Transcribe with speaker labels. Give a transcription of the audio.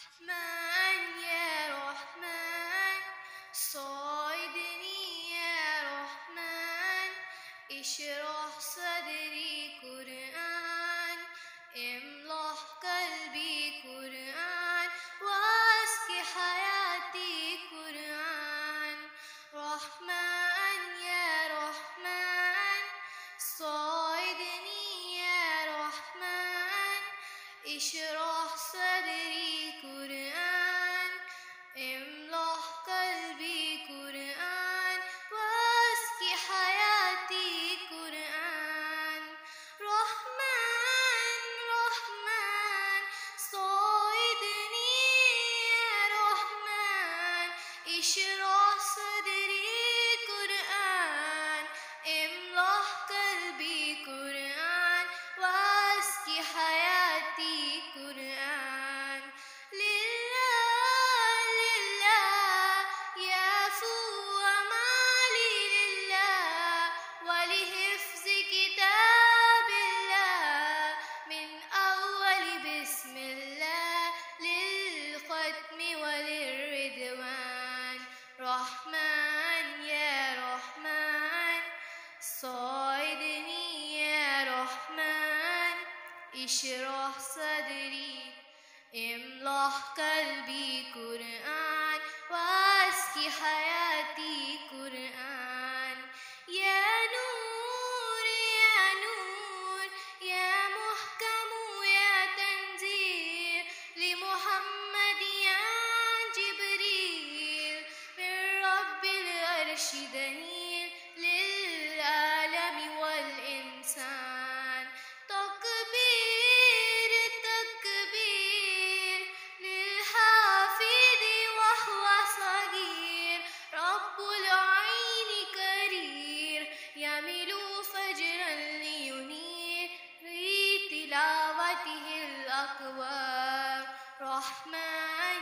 Speaker 1: رحمن يا رحمن صاعدني يا رحمن اشرح صدري قرآن املأ قلبي قرآن واسق حياتي قرآن رحمن يا رحمن صاعدني يا رحمن اشرح صدري قرآن املأ قلبي قرآن واسق حياتي قرآن رحمن رحمن صاعدني يا رحمن اشرح صدري قرآن املأ قلبي قرآن واسق حياتي قرآن لله لله يافو ومالي لله ولحفظ كتاب الله من أول بسم الله للختم وللرضوان رحمن يا رحمن صاعدني يا رحمن اشرح صدري املأ قلبي قرآن واسق حياتي قرآن يا نور يا نور يا محكم يا تنزيل لمحمد يا جبريل من رب العرش دليل للعالم والإنسان تكبير تكبير للحافظ وهو صغير رب العين كرير يميل فجرا لينير في تلاوته الأقوام رحمن